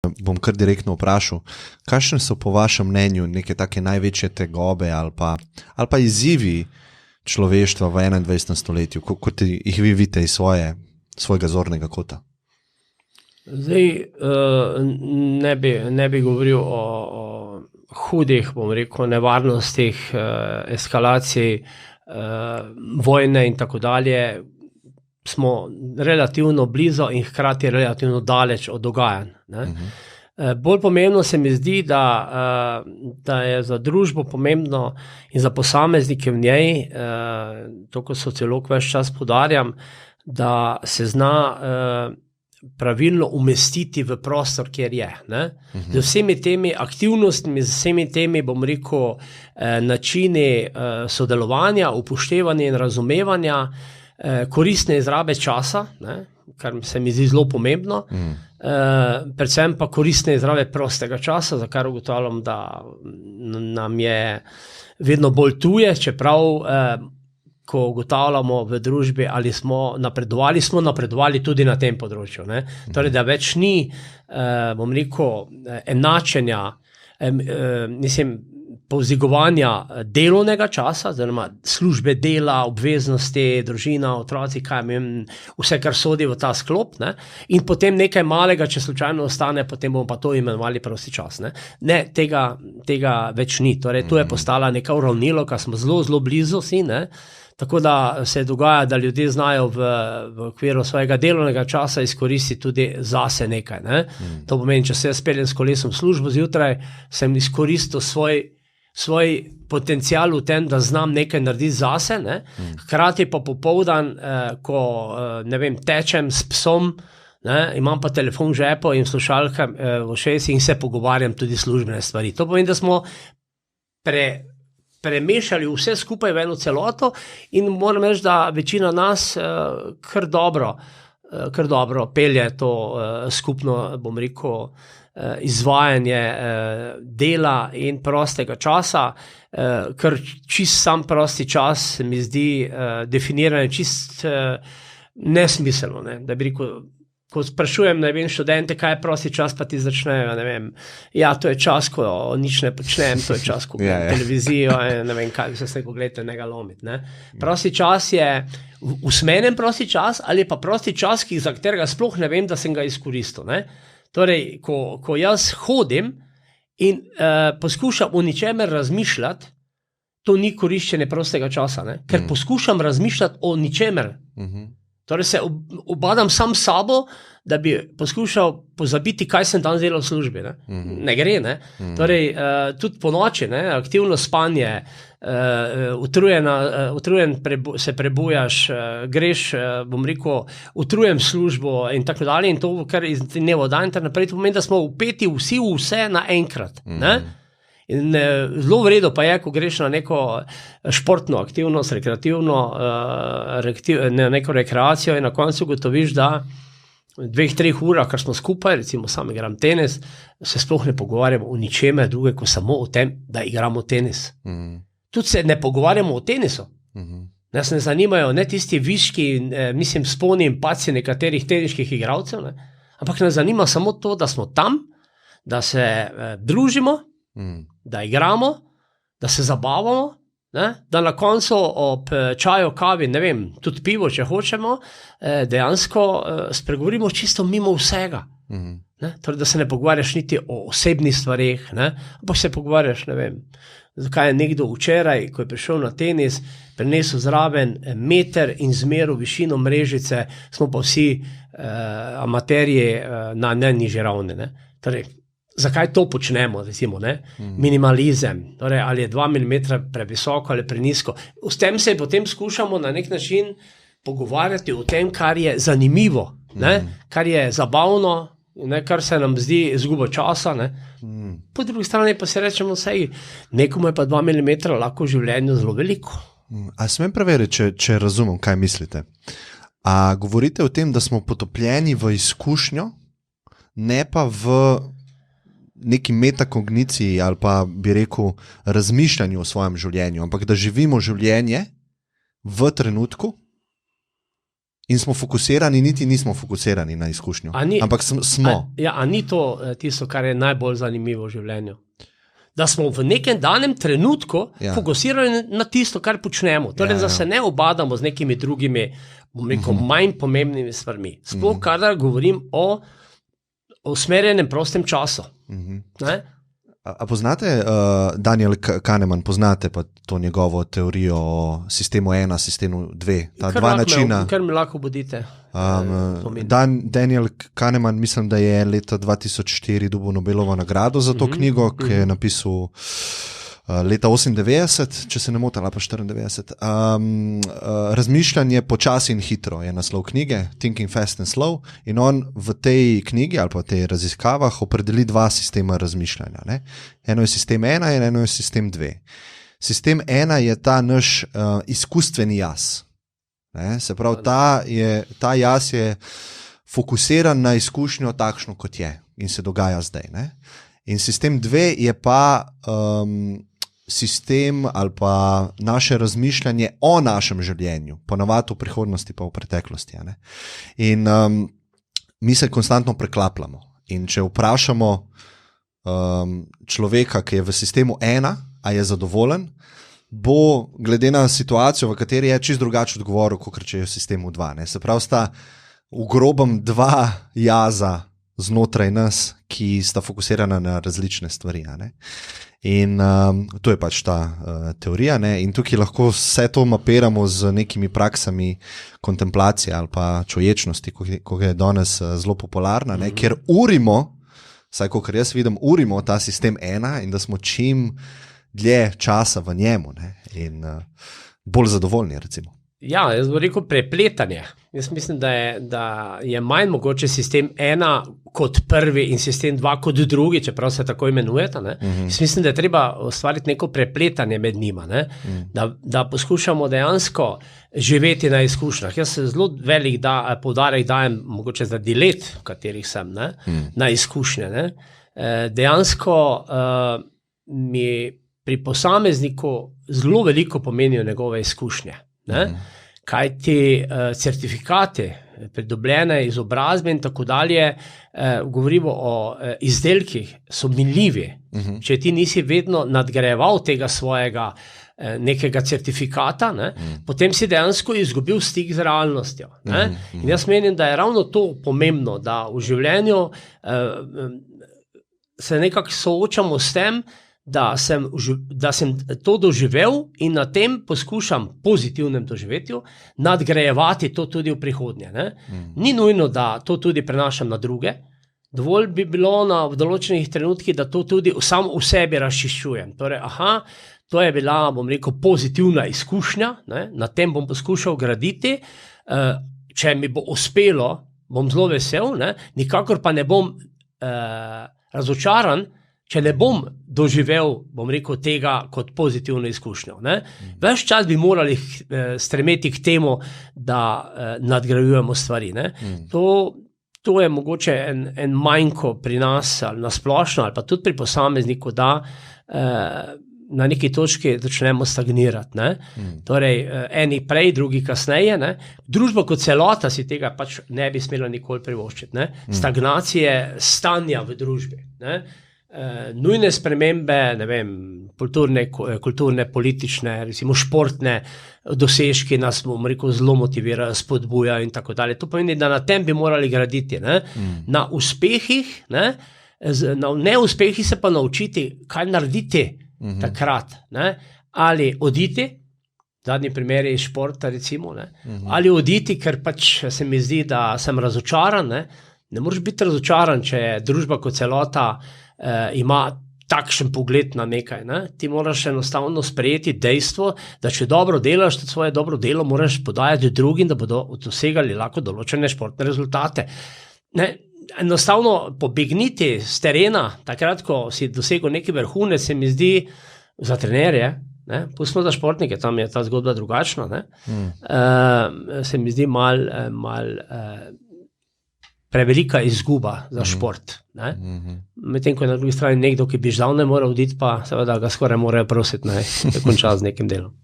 Bom kar direktno vprašal, kakšne so po vašem mnenju neke take največje tegobe ali pa izzivi človeštva v 21. stoletju, kot jih vi vidite iz svojega zornega kota? Zdaj, ne bi govoril o hudih, bom rekel, nevarnostih, eskalacij, vojne in tako dalje. Smo relativno blizu in hkrati relativno daleč od dogajanj. Bolj pomembno se mi zdi, da je za družbo pomembno in za posameznike v njej, to kot sociolog ves čas poudarjam, da se zna pravilno umestiti v prostor, kjer je. Z vsemi temi aktivnostmi, z vsemi temi, bom rekel, načini sodelovanja, upoštevanja in razumevanja, koristne izrabe časa, kar se mi zdi zelo pomembno, predvsem pa koristne izrabe prostega časa, za kar ugotavljam, da nam je vedno bolj tuje, čeprav ko ugotavljamo v družbi, ali smo napredovali tudi na tem področju. Torej, da več ni, bom rekel, enačenja, povzdigovanja delovnega časa, oziroma službe, dela, obveznosti, družina, otroci, vse, kar sodi v ta sklop, in potem nekaj malega, če slučajno ostane, potem bomo pa to imenovali prosti čas. Ne, tega več ni. Torej, tu je postala neka uravnilovka, smo zelo, zelo blizu si, tako da se dogaja, da ljudje znajo v okviru svojega delovnega časa izkoristiti tudi zase nekaj. To pomeni, če se jaz peljem s kolesom v službo zjutraj, sem izkoristil svoj potencial v tem, da znam nekaj narediti zase, hkrati pa popoldan, ko tečem s psom, imam pa telefon v žepu in slušalke v ušesih in se pogovarjam tudi službene stvari. To pomeni, da smo premešali vse skupaj v eno celoto in moram reči, da večina nas kar dobro pelje to skupno, bom rekel, izvajanje dela in prostega časa, ker čist sam prosti čas mi zdi definiranje čist nesmiselno, da bi rekel, ko sprašujem, študente, kaj je prosti čas, pa ti začnejo, to je čas, ko nič ne počnem, to je čas, ko gledam televizijo, kaj vse se, ko gledate, ne ga lomiti. Prosti čas je usmerjen prosti čas ali pa prosti čas, za katerega sploh ne vem, da sem ga izkoristil. Torej, ko jaz hodim in poskušam o ničemer razmišljati, to ni koriščenje prostega časa, ker poskušam razmišljati o ničemer. Torej se obadam sam s sabo, da bi poskušal pozabiti, kaj sem danes delal v službi. Ne gre. Torej, tudi po noči, aktivno spanje, utrujen se prebujaš, greš, bom rekel, utrujen službo in tako dalje, in to, kar iz dneva v dan, naprej, to pomeni, da smo vpeti vsi vse naenkrat. In zelo v redu pa je, ko greš na neko športno aktivnost, neko rekreacijo in na koncu ugotoviš, da v 2-3 urah, kar smo skupaj, recimo sam igram tenis, se sploh ne pogovarjamo o ničemer druge, kot samo o tem, da igramo tenis. Tudi se ne pogovarjamo o tenisu. Nas ne zanimajo ne tisti viški, sponi in padci nekaterih teniških igralcev, ampak nas zanima samo to, da smo tam, da se družimo, da igramo, da se zabavamo, da na koncu ob čaju, kavi, tudi pivo, če hočemo, dejansko spregovorimo čisto mimo vsega. Torej, da se ne pogovarjaš niti o osebnih stvareh, ampak se pogovarjaš, zakaj je nekdo včeraj, ko je prišel na tenis, prinesel zraven meter in zmeril višino mrežice, smo pa vsi amaterji na najnižji ravni. Torej, zakaj to počnemo, recimo, minimalizem, torej, ali je 2 mm previsoko ali prenisko. S tem se potem skušamo na nek način pogovarjati o tem, kar je zanimivo, kar je zabavno, kar se nam zdi izguba časa. Po drugi strani pa se rečemo, nekomu je pa 2 mm lahko v življenju zelo veliko. A smem preveriti, če razumem, kaj mislite? A govorite o tem, da smo potopljeni v izkušnjo, ne pa v neki metakogniciji ali pa bi rekel razmišljanju o svojem življenju, ampak da živimo življenje v trenutku In smo fokusirani, niti nismo fokusirani na izkušnjo. Ampak smo. A ni to tisto, kar je najbolj zanimivo v življenju? Da smo v nekem danem trenutku fokusirani na tisto, kar počnemo. Torej, da se ne obadamo z nekimi drugimi, manj pomembnimi stvarmi. Sploh, kadar govorim o usmerjenem prostem času. Ne? A poznate Daniel Kahneman, poznate pa to njegovo teorijo o sistemu 1, sistemu 2, ta dva načina? Kar mi lahko bodite. Daniel Kahneman, mislim, da je leta 2004 dobil Nobelovo nagrado za to knjigo, ki je napisal leta 98, če se ne motim, ali pa 94. Razmišljanje počasi in hitro je naslov knjige, Thinking Fast and Slow, in on v tej knjigi ali pa v tej raziskavah opredeli dva sistema razmišljanja. Ne? Eno je sistem 1 in eno je sistem 2. Sistem 1 je ta naš izkustveni jaz. Ne? Se pravi, ta jaz je fokusiran na izkušnjo takšno, kot je in se dogaja zdaj. Ne? In sistem 2 je pa sistem ali pa naše razmišljanje o našem življenju, ponavadi v prihodnosti pa v preteklosti. Ne? In mi se konstantno preklapljamo. In če vprašamo človeka, ki je v sistemu 1, a je zadovoljen, bo glede na situacijo, v kateri je, čisto drugače odgovoril, kot če je v sistemu 2. Ne? Se pravi, sta v grobem dva jaza znotraj nas, ki sta fokusirana na različne stvari. Ne? In to je pač ta teorija. Ne? In tukaj lahko vse to mapiramo z nekimi praksami kontemplacije ali pa čuječnosti, ko je danes zelo popularna, ne? Ker urimo, vsaj kot jaz vidim, urimo ta sistem 1 in da smo čim dlje časa v njemu, ne? In bolj zadovoljni, recimo. Ja, jaz bom rekel prepletanje. Jaz mislim, da je manj mogoče sistem 1 kot prvi in sistem 2 kot drugi, čeprav se tako imenujeta. Jaz mislim, da je treba ustvariti neko prepletanje med njima, ne? Da poskušamo dejansko živeti na izkušnjah. Jaz se zelo velik poudarek dajem mogoče zaradi let, v katerih sem, ne? Na izkušnje. Ne? Dejansko mi pri posamezniku zelo veliko pomenijo njegove izkušnje. Kaj ti certifikati, pridobljene izobrazbe in tako dalje, govorimo o izdelkih, so minljivi. Če ti nisi vedno nadgrajeval tega svojega nekega certifikata, ne, potem si dejansko izgubil stik z realnostjo. Ne. In jaz menim, da je ravno to pomembno, da v življenju se nekako soočamo s tem, da sem to doživel in na tem poskušam pozitivnem doživetju nadgrajevati to tudi v prihodnje. Ne? Ni nujno, da to tudi prenašam na druge. Dovolj bi bilo v določenih trenutkih, da to tudi sam v sebi razčiščujem. Torej, to je bila, bom rekel, pozitivna izkušnja, ne? Na tem bom poskušal graditi. Če mi bo uspelo, bom zelo vesel, ne? Nikakor pa ne bom razočaran, če ne bom doživel, bom rekel, tega kot pozitivno izkušnjo. Ves čas bi morali stremeti k temu, da nadgrajujemo stvari. Ne? To je mogoče en manjko pri nas, ali na splošno, ali pa tudi pri posamezniku, da na neki točki začnemo stagnirati. Ne? Torej, eni prej, drugi kasneje. Ne? Družba kot celota si tega pač ne bi smela nikoli privoščiti. Ne? Stagnacije stanja v družbi. Ne? Nujne spremembe, ne vem, kulturne, politične, recimo športne dosežki nas, bom rekel, zelo motivirajo, spodbujajo in tako dalje. To pomeni, da na tem bi morali graditi. Ne? Na uspehih, ne? Na neuspehih se pa naučiti, kaj narediti takrat. Ne? Ali oditi, zadnji primer je iz športa, recimo, ne? Ali oditi, ker pač se mi zdi, da sem razočaran. Ne moreš biti razočaran, če družba kot celota ima takšen pogled na nekaj. Ne? Ti moraš enostavno sprejeti dejstvo, da če dobro delaš, to svoje dobro delo moraš podajati drugim, da bodo dosegali lahko določene športne rezultate. Ne? Enostavno pobegniti z terena, takrat, ko si dosegel neki vrhunec, se mi zdi za trenerje, pustimo za športnike, tam je ta zgodba drugačna, se mi zdi malo prevelika izguba za šport. Medtem ko je na drugi strani nekdo, ki bi žal ne mora oditi, pa seveda ga skoraj morajo prositi, da konča z nekim delom.